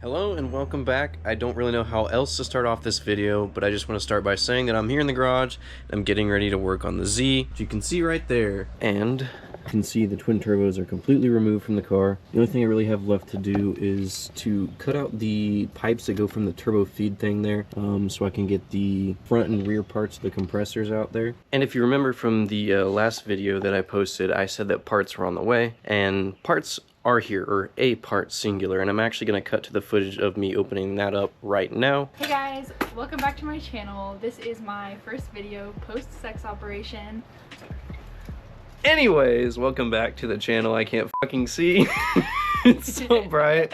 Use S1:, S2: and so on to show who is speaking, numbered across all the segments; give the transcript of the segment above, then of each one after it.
S1: Hello and welcome back. I don't really know how else to start off this video, but I just want to start by saying that I'm here in the garage. I'm getting ready to work on the Z, which you can see right there. And you can see the twin turbos are completely removed from the car. The only thing I really have left to do is to cut out the pipes that go from the turbo feed thing there, so I can get the front and rear parts of the compressors out there. And if you remember from the last video that I posted, I said that parts were on the way, and parts are here, or a part singular, and I'm actually going to cut to the footage of me opening that up right now.
S2: Hey guys, welcome back to my channel. This is my first video post-sex operation.
S1: Anyways, welcome back to the channel. I can't fucking see. It's so bright.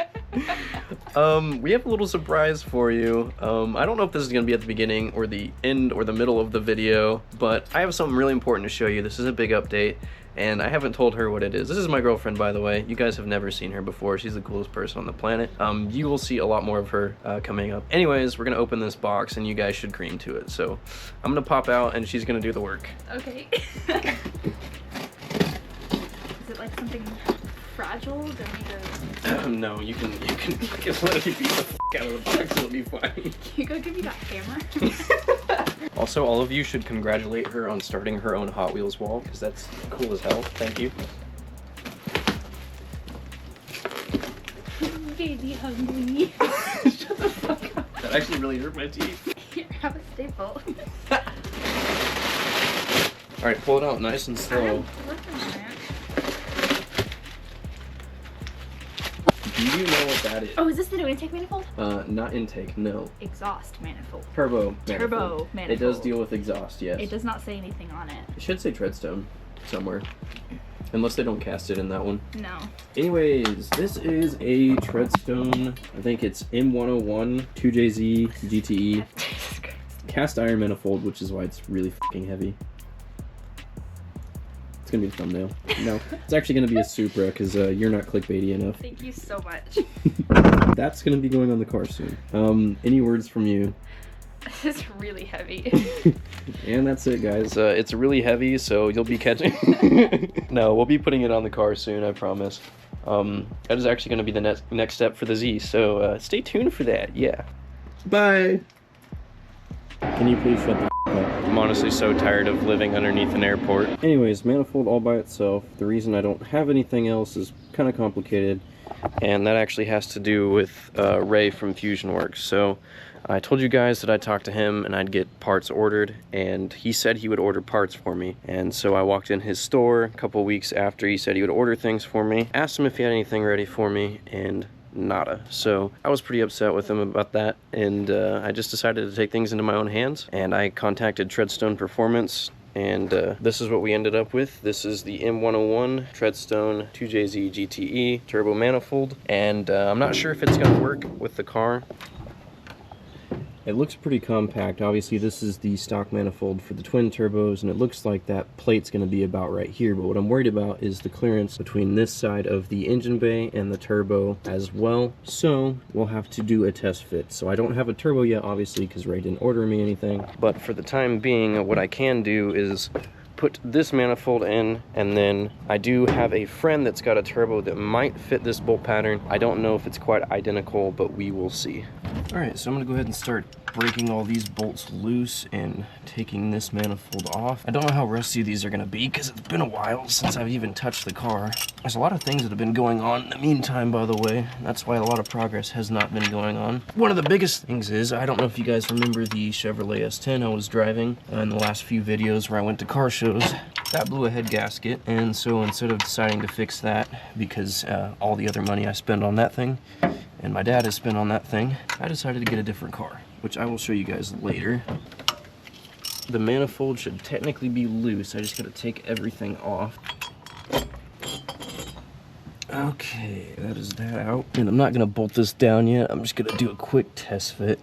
S1: We have a little surprise for you. I don't know if this is going to be at the beginning or the end or the middle of the video, but I have something really important to show you. This is a big update, and I haven't told her what it is. This is my girlfriend, by the way. You guys have never seen her before. She's the coolest person on the planet. You will see a lot more of her coming up. Anyways, we're gonna open this box, and you guys should cream to it. So I'm gonna pop out, and she's gonna do the work.
S2: Okay. Is it like something fragile? Do I need to...
S1: No, you can let me beat the fuck out of the box. It'll be fine.
S2: Can you go give me that hammer?
S1: Also, all of you should congratulate her on starting her own Hot Wheels wall, because that's cool as hell. Thank you.
S2: Baby hungry.
S1: Shut the fuck up. That actually really hurt my teeth.
S2: Here, have a staple.
S1: Alright, pull it out nice and slow. Do you know what that is?
S2: Oh, is this the new intake manifold?
S1: Not intake, no.
S2: Exhaust manifold.
S1: Turbo manifold.
S2: Turbo manifold.
S1: It does deal with exhaust, yes.
S2: It does not say anything on it.
S1: It should say treadstone somewhere. Unless they don't cast it in that one.
S2: No.
S1: Anyways, this is a treadstone. I think it's M101 2JZ GTE. Cast iron manifold, which is why it's really fucking heavy. It's gonna be the thumbnail. No, it's actually gonna be a Supra because you're not clickbaity enough.
S2: Thank you so much.
S1: That's gonna be going on the car soon. Any words from you?
S2: This is really heavy.
S1: And that's it, guys. It's really heavy, so you'll be catching. No, we'll be putting it on the car soon, I promise. That is actually gonna be the next step for the Z, so stay tuned for that. Yeah. Bye. Can you please shut the up? I'm honestly so tired of living underneath an airport. Anyways, manifold all by itself. The reason I don't have anything else is kind of complicated, and that actually has to do with Ray from FusionWorks. So I told you guys that I'd talk to him and I'd get parts ordered, and he said he would order parts for me. And so I walked in his store a couple weeks after he said he would order things for me, asked him if he had anything ready for me, and nada. So I was pretty upset with him about that, and I just decided to take things into my own hands, and I contacted Treadstone Performance, and this is what we ended up with. This is the M101 Treadstone 2JZ GTE turbo manifold, and I'm not sure if it's gonna work with the car. It looks pretty compact. Obviously this is the stock manifold for the twin turbos, and it looks like that plate's going to be about right here, but what I'm worried about is the clearance between this side of the engine bay and the turbo as well, so we'll have to do a test fit. So I don't have a turbo yet, obviously, because Ray didn't order me anything, but for the time being, what I can do is put this manifold in, and then I do have a friend that's got a turbo that might fit this bolt pattern. I don't know if it's quite identical, but we will see. Alright, so I'm gonna go ahead and start breaking all these bolts loose and taking this manifold off. I don't know how rusty these are gonna be because it's been a while since I've even touched the car. There's a lot of things that have been going on in the meantime, by the way. That's why a lot of progress has not been going on. One of the biggest things is, I don't know if you guys remember the Chevrolet S10 I was driving in the last few videos where I went to car shows. That blew a head gasket, and so instead of deciding to fix that, because all the other money I spend on that thing and my dad has spent on that thing, I decided to get a different car, which I will show you guys later. The manifold should technically be loose. I just gotta take everything off. Okay, that is that out. And I'm not gonna bolt this down yet. I'm just gonna do a quick test fit.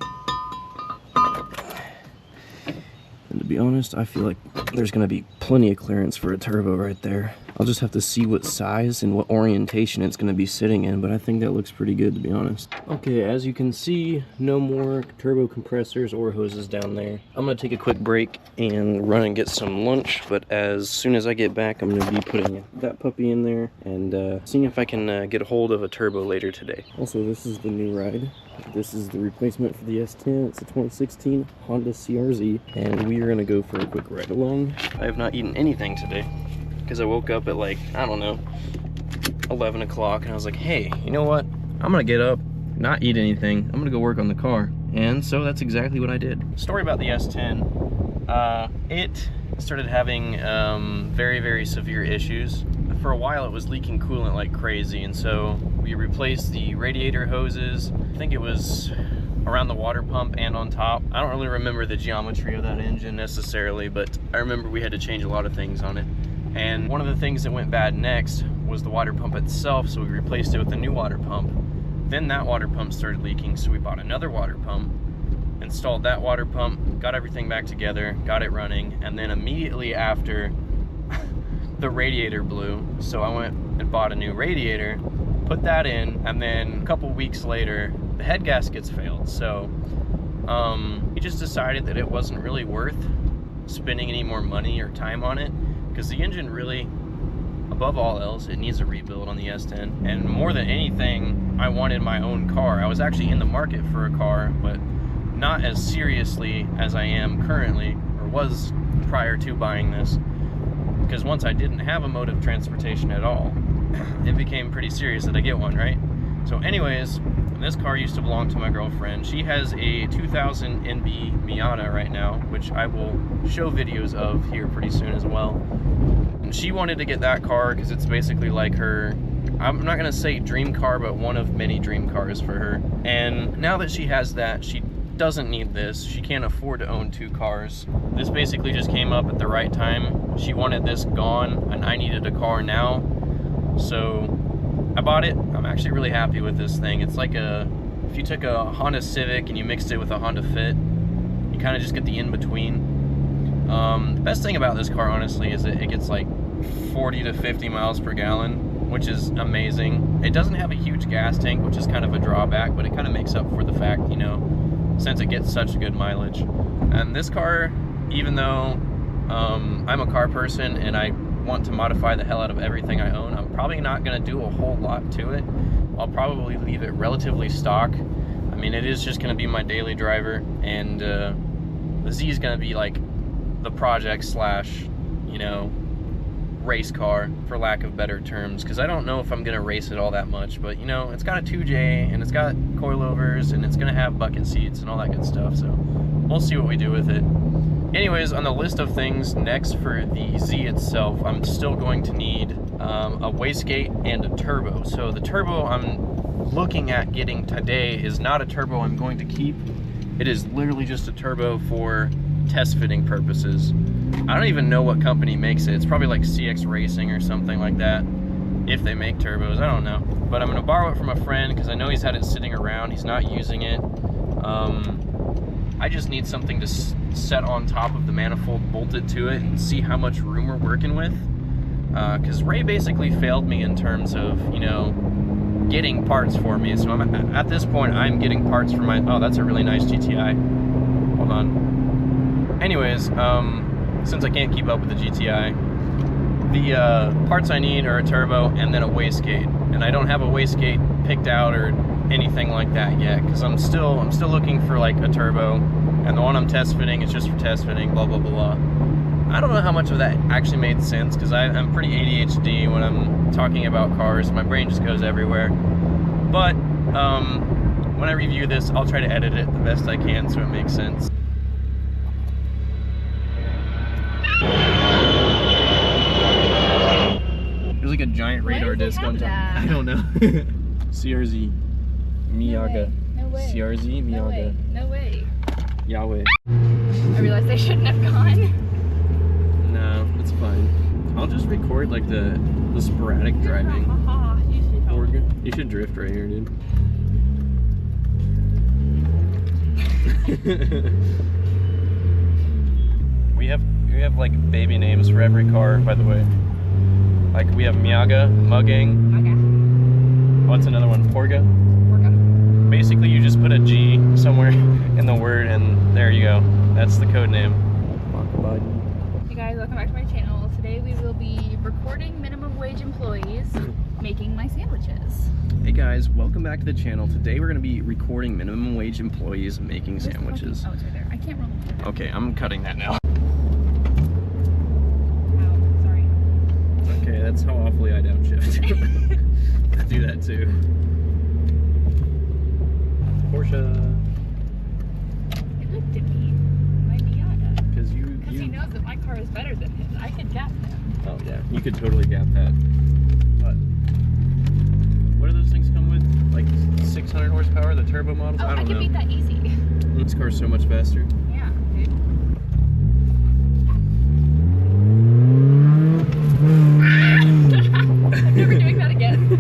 S1: And to be honest, I feel like there's gonna be plenty of clearance for a turbo right there. I'll just have to see what size and what orientation it's going to be sitting in, but I think that looks pretty good, to be honest. Okay, as you can see, no more turbo compressors or hoses down there. I'm going to take a quick break and run and get some lunch, but as soon as I get back, I'm going to be putting that puppy in there and seeing if I can get a hold of a turbo later today. Also, this is the new ride. This is the replacement for the S10. It's a 2016 Honda CRZ, and we are going to go for a quick ride along. I have not eaten anything today because I woke up at like, I don't know, 11 o'clock, and I was like, hey, you know what? I'm going to get up, not eat anything. I'm going to go work on the car. And so that's exactly what I did. Story about the S10. It started having very, very severe issues. For a while it was leaking coolant like crazy, and so we replaced the radiator hoses. I think it was around the water pump and on top. I don't really remember the geometry of that engine necessarily, but I remember we had to change a lot of things on it. And one of the things that went bad next was the water pump itself, so we replaced it with a new water pump. Then that water pump started leaking, so we bought another water pump, installed that water pump, got everything back together, got it running, and then immediately after, the radiator blew. So I went and bought a new radiator, put that in, and then a couple weeks later, the head gaskets failed. So we just decided that it wasn't really worth spending any more money or time on it, because the engine really, above all else, it needs a rebuild on the S10. And more than anything, I wanted my own car. I was actually in the market for a car, but not as seriously as I am currently, or was prior to buying this. Because once I didn't have a mode of transportation at all, it became pretty serious that I get one, right? So anyways, this car used to belong to my girlfriend. She has a 2000 NB Miata right now, which I will show videos of here pretty soon as well. And she wanted to get that car because it's basically like her, I'm not gonna say dream car, but one of many dream cars for her. And now that she has that, she doesn't need this. She can't afford to own two cars. This basically just came up at the right time. She wanted this gone and I needed a car now. So I bought it. I'm actually really happy with this thing. It's like if you took a Honda Civic and you mixed it with a Honda Fit, you kind of just get the in-between. The best thing about this car, honestly, is that it gets like 40 to 50 miles per gallon, which is amazing. It doesn't have a huge gas tank, which is kind of a drawback, but it kind of makes up for the fact, you know, since it gets such good mileage. And this car, even though I'm a car person and I want to modify the hell out of everything I own, I'm probably not going to do a whole lot to it. I'll probably leave it relatively stock. I mean, it is just going to be my daily driver, and the Z is going to be like the project slash, you know, race car, for lack of better terms, because I don't know if I'm gonna race it all that much. But you know, it's got a 2J and it's got coilovers and it's gonna have bucket seats and all that good stuff, so we'll see what we do with it. Anyways, on the list of things next for the Z itself, I'm still going to need a wastegate and a turbo. So the turbo I'm looking at getting today is not a turbo I'm going to keep. It is literally just a turbo for test fitting purposes. I don't even know what company makes it. It's probably like CX Racing or something like that, if they make turbos. I don't know. But I'm going to borrow it from a friend because I know he's had it sitting around. He's not using it. I just need something to set on top of the manifold, bolt it to it, and see how much room we're working with. Because Ray basically failed me in terms of, you know, getting parts for me. So at this point, I'm getting parts for my... Oh, that's a really nice GTI. Hold on. Anyways, since I can't keep up with the GTI, the parts I need are a turbo and then a wastegate, and I don't have a wastegate picked out or anything like that yet, because I'm still looking for like a turbo, and the one I'm test fitting is just for test fitting, blah blah blah. I don't know how much of that actually made sense, because I'm pretty ADHD when I'm talking about cars. My brain just goes everywhere. But when I review this, I'll try to edit it the best I can so it makes sense. There's like a giant radar disc on top. I don't know. CRZ. Miyaga.
S2: No way.
S1: CRZ. Miyaga.
S2: No way.
S1: Yahweh.
S2: I realized I shouldn't have gone.
S1: No, it's fine. I'll just record like the sporadic driving. You should drift right here, dude. We have like baby names for every car, by the way. Like we have Miaga, mugging.
S2: Okay.
S1: What's another one? Porga.
S2: Porga.
S1: Basically, you just put a G somewhere in the word, and there you go. That's the code name.
S2: Hey guys, welcome back to my channel. Today we will be recording minimum wage employees making my sandwiches.
S1: Hey guys, welcome back to the channel. Today we're going to be recording minimum wage employees making sandwiches.
S2: Oh, it's right there. I can't roll.
S1: Okay, I'm cutting that now.
S2: Ow, sorry.
S1: Okay, that's how awfully I downshift. I do that too. Porsche.
S2: He looked at me. My Miata.
S1: Because
S2: he knows that my car is better than his. I could gap him.
S1: Oh yeah, you could totally gap that. What do those things come with? Like 600 horsepower, the turbo models?
S2: Oh,
S1: I don't know.
S2: I can beat that easy.
S1: This car's so much faster.
S2: Yeah, dude. I'm never doing that again.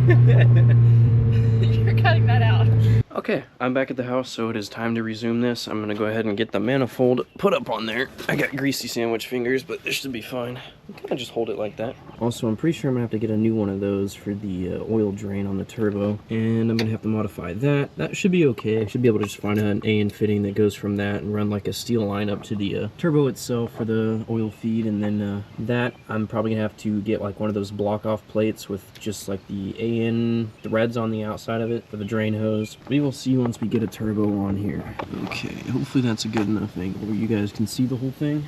S2: You're cutting that out.
S1: Okay, I'm back at the house, so it is time to resume this. I'm gonna go ahead and get the manifold put up on there. I got greasy sandwich fingers, but this should be fine. You kind of just hold it like that. Also, I'm pretty sure I'm gonna have to get a new one of those for the oil drain on the turbo, and I'm gonna have to modify that. That should be okay. I should be able to just find an AN fitting that goes from that and run like a steel line up to the turbo itself for the oil feed, and then that I'm probably gonna have to get like one of those block off plates with just like the AN threads on the outside of it for the drain hose. We will see once we get a turbo on here. Okay, hopefully that's a good enough angle where you guys can see the whole thing.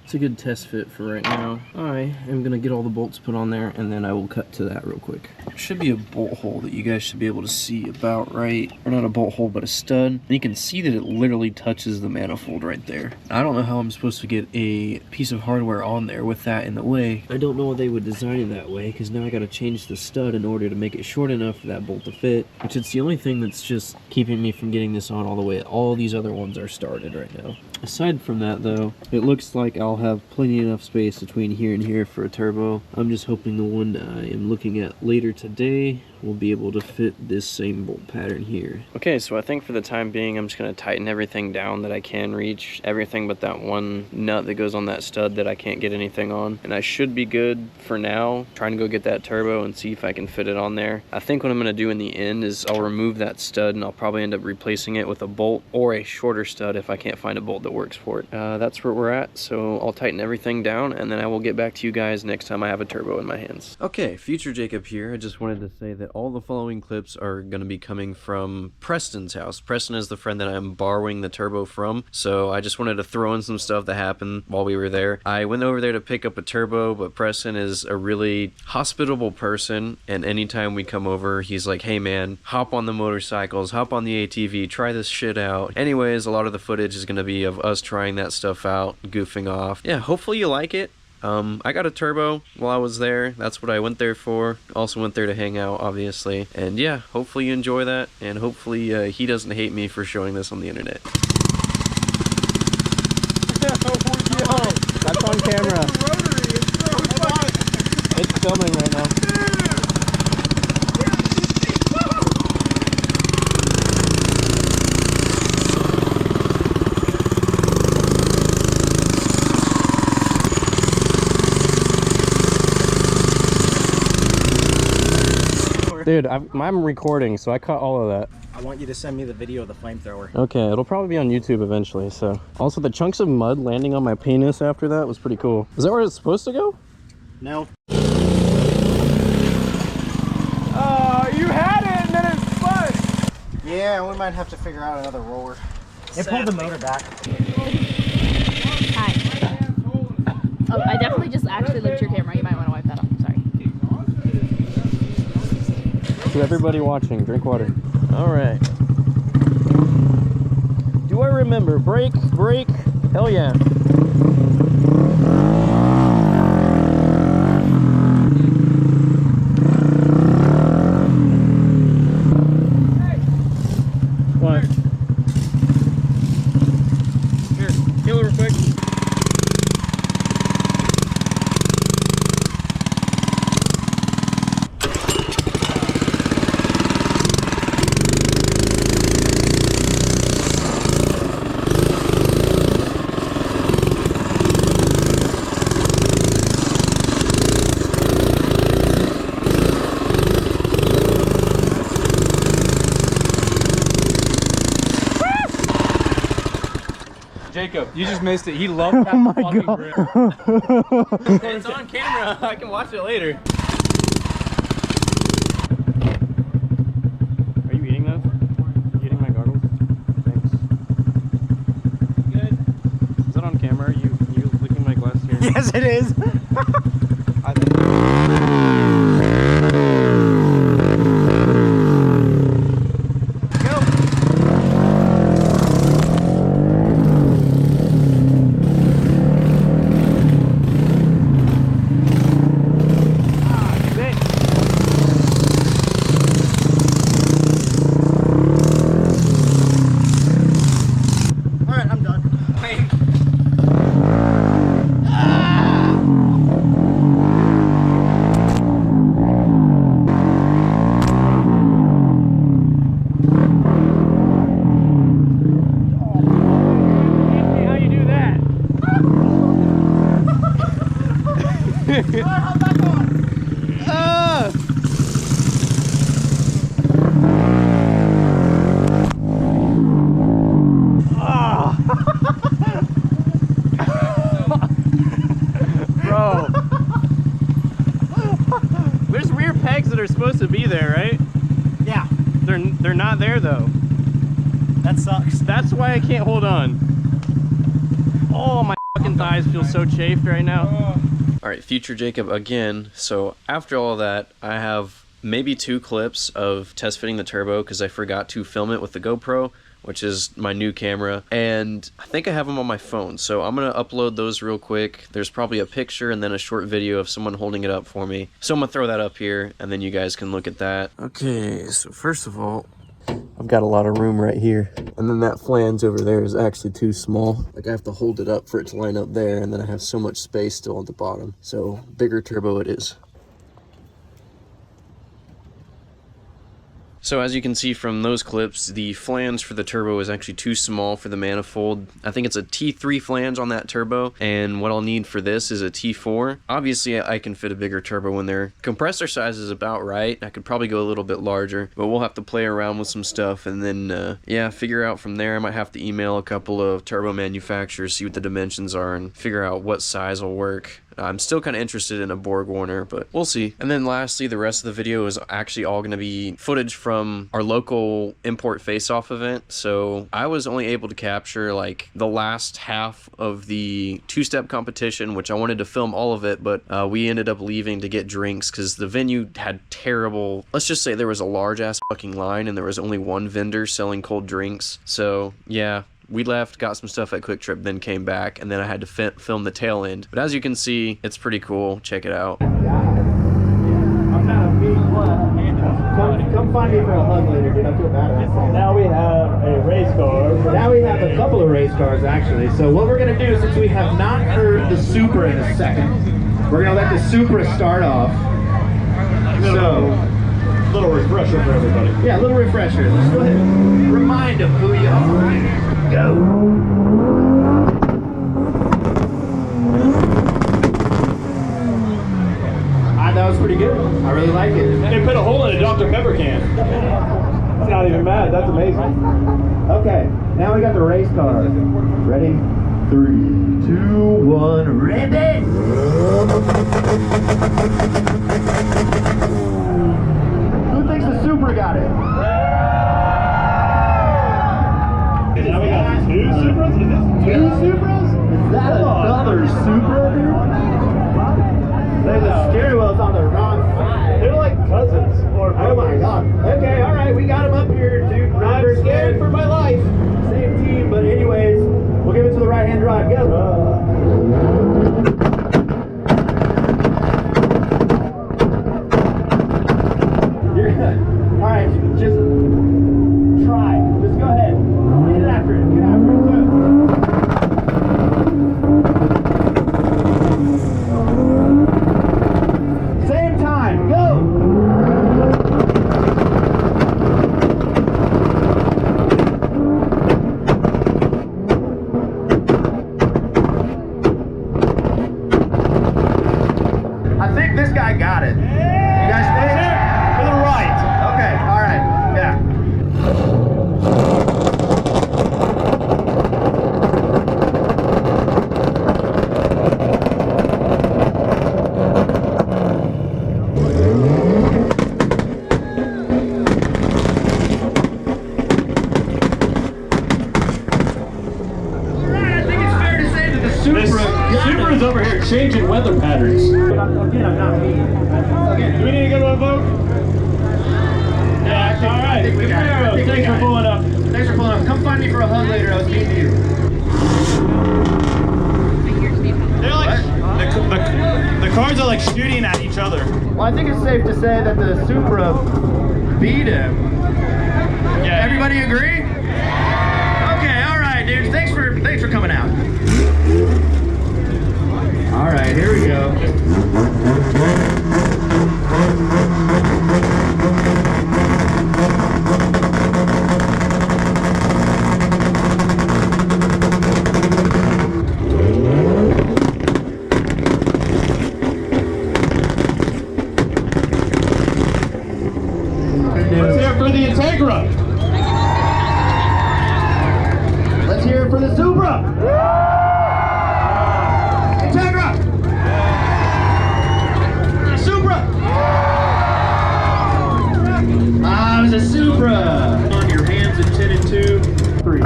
S1: It's a good test fit for right now. I am gonna get all the bolts put on there, and then I will cut to that real quick. There should be a bolt hole that you guys should be able to see about right, or not a bolt hole, but a stud. And you can see that it literally touches the manifold right there. I don't know how I'm supposed to get a piece of hardware on there with that in the way. I don't know why they would design it that way, because now I gotta change the stud in order to make it short enough for that bolt to fit, which is the only thing that's just keeping me from getting this on all the way. All these other ones are started right now. Aside from that though, it looks like I'll have plenty enough space between here and here for a turbo. I'm just hoping the one I am looking at later today will be able to fit this same bolt pattern here. Okay, so I think for the time being, I'm just gonna tighten everything down that I can reach. Everything but that one nut that goes on that stud that I can't get anything on. And I should be good for now. Trying to go get that turbo and see if I can fit it on there. I think what I'm gonna do in the end is I'll remove that stud and I'll probably end up replacing it with a bolt or a shorter stud if I can't find a bolt that works for it. That's where we're at, so I'll tighten everything down and then I will get back to you guys next time I have a turbo in my hands. Okay, future Jacob here. I just wanted to say that all the following clips are going to be coming from Preston's house. Preston is the friend that I'm borrowing the turbo from, so I just wanted to throw in some stuff that happened while we were there. I went over there to pick up a turbo, but Preston is a really hospitable person, and anytime we come over, he's like, hey man, hop on the motorcycles, hop on the ATV, try this shit out. Anyways, a lot of the footage is going to be of us trying that stuff out, goofing off. Yeah, hopefully you like it. I got a turbo while I was there. That's what I went there for. Also went there to hang out, obviously. And yeah, hopefully you enjoy that, and hopefully he doesn't hate me for showing this on the internet. That's on camera. It's filming right now. Dude, I'm recording, so I cut all of that.
S3: I want you to send me the video of the flamethrower.
S1: Okay, it'll probably be on YouTube eventually, so. Also, the chunks of mud landing on my penis after that was pretty cool. Is that where it's supposed to go?
S3: No.
S1: You had it and then it spun!
S3: Yeah, we might have to figure out another roller. It pulled the motor back.
S2: Hi. Oh, I definitely just actually looked your camera. You might want to wipe that off. Sorry.
S1: To everybody watching, drink water. All right. Do I remember? Brake, brake. Hell yeah. What? Here, kill it real quick.
S4: Jacob, you just missed it. He loved that fucking grill.
S1: It's on camera. I can watch it later. Are you eating those? Are you eating my goggles? Thanks. Good. Is that on camera? Are you licking my glass here?
S3: Yes, it is.
S1: Bro. There's rear pegs that are supposed to be there, right?
S3: Yeah.
S1: They're not there though.
S3: That sucks.
S1: That's why I can't hold on. Oh, my fucking thighs feel so chafed right now. All right, future Jacob again. So after all that, I have maybe 2 clips of test fitting the turbo because I forgot to film it with the GoPro, which is my new camera, and I think I have them on my phone, so I'm gonna upload those real quick. There's probably a picture and then a short video of someone holding it up for me, so I'm gonna throw that up here and then you guys can look at that. Okay, so first of all, I've got a lot of room right here, and then that flange over there is actually too small. Like, I have to hold it up for it to line up there, and then I have so much space still at the bottom, so bigger turbo it is. So as you can see from those clips, the flange for the turbo is actually too small for the manifold. I think it's a T3 flange on that turbo, and what I'll need for this is a T4. Obviously, I can fit a bigger turbo in there. Compressor size is about right. I could probably go a little bit larger, but we'll have to play around with some stuff and then, yeah, figure out from there. I might have to email a couple of turbo manufacturers, see what the dimensions are, and figure out what size will work. I'm still kind of interested in a Borg Warner, but we'll see. And then lastly, the rest of the video is actually all going to be footage from our local import face-off event. So I was only able to capture like the last half of the 2-step competition, which I wanted to film all of it, but we ended up leaving to get drinks because the venue had terrible, let's just say there was a large ass fucking line and there was only one vendor selling cold drinks. So yeah, we left, got some stuff at Quick Trip, then came back, and then I had to film the tail end. But as you can see, it's pretty cool. Check it out.
S3: I'm not a big one. Come find me for a hug later, dude. I feel bad. Now we have a race car. Now we have a couple of race cars, actually. So what we're going to do, since we have not heard the Supra in a second, we're going to let the Supra start off. So,
S5: A little refresher for everybody.
S3: yeah, a little refresher. Let's go ahead and remind them who you are. Go! That was pretty good. I really like it.
S5: They put a hole in a Dr. Pepper can. It's not even bad. That's amazing.
S3: Okay, now we got the race car. Ready? 3, 2, 1, ribbit! Who thinks the Supra got it?
S5: Now we got 2 Supras? Is this 2 Supras?
S3: Is that another Supra, dude? The steering wheel's on the wrong side.
S5: They're like cousins. Or
S3: Oh my god. Okay, alright, we got him up here, dude.
S5: I'm scared for my life.
S3: Same team, but anyways, we'll give it to the right-hand drive. Go! You're good. Alright, just try. Just go ahead. Get after it. Get after it. Go. Same time. Go! I think this guy got it. You guys think?
S5: To the right.
S3: Okay, alright. Yeah. different patterns. Again, I'm not me.
S5: Do we need to go to a vote? Yeah, all right. Thanks for pulling up.
S3: Thanks for pulling up. Come find me for a hug later. I was mean to you.
S5: They're like, the cars are like shooting at each other.
S3: Well, I think it's safe to say that the Supra beat him.
S5: Yeah.
S3: Everybody agree? Okay, all right, dudes. Thanks for coming out. All right, here we go.
S5: Let's hear it for the Integra.
S3: Let's hear it for the Supra. Integra. Supra. Ah, it was a Supra. On your hands in 10 and 2, 3.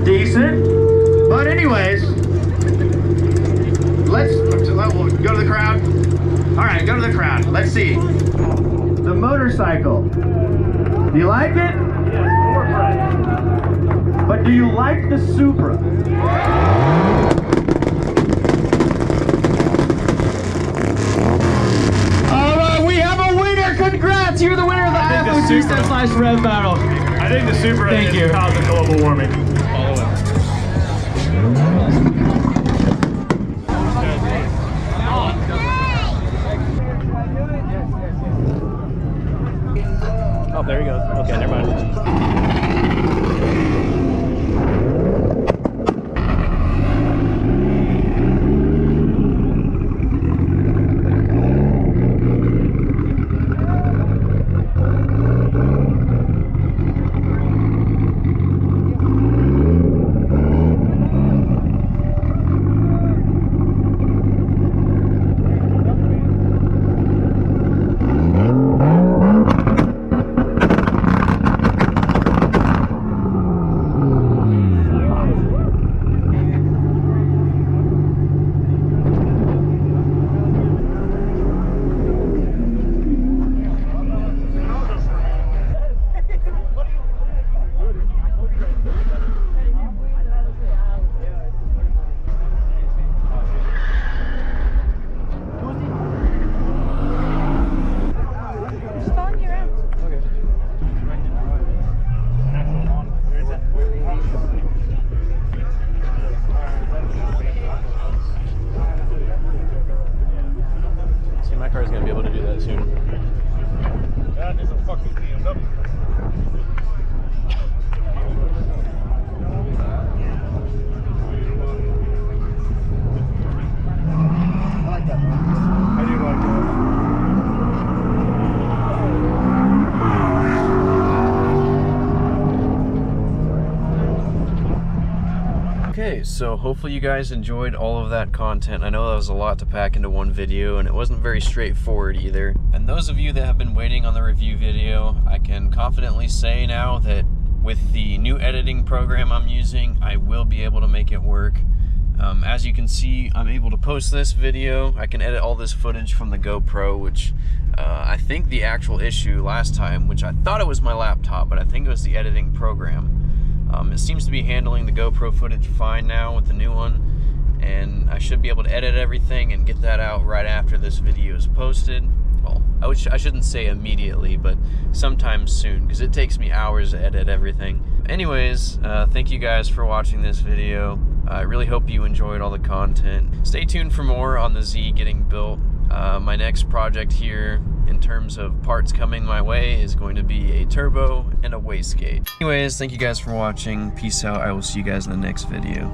S3: Decent, but anyways, let's go to the crowd. All right, go to the crowd. Let's see. The motorcycle. Do you like it? But do you like the Supra? All right, we have a winner. Congrats! You're the winner of the iPhone 2/Rev Battle.
S5: I think the Supra
S3: Thank
S5: is
S3: you.
S5: causing global warming.
S1: Oh, there he goes. Okay, never mind. Okay, so hopefully you guys enjoyed all of that content. I know that was a lot to pack into one video, and it wasn't very straightforward either. And those of you that have been waiting on the review video, I can confidently say now that with the new editing program I'm using, I will be able to make it work. As you can see, I'm able to post this video. I can edit all this footage from the GoPro, which I think the actual issue last time, which I thought it was my laptop, but I think it was the editing program. It seems to be handling the GoPro footage fine now with the new one, and I should be able to edit everything and get that out right after this video is posted. Well, I shouldn't say immediately, but sometime soon, because it takes me hours to edit everything. Anyways, thank you guys for watching this video. I really hope you enjoyed all the content. Stay tuned for more on the Z getting built. My next project here, in terms of parts coming my way, is going to be a turbo and a wastegate. Anyways, thank you guys for watching. Peace out. I will see you guys in the next video.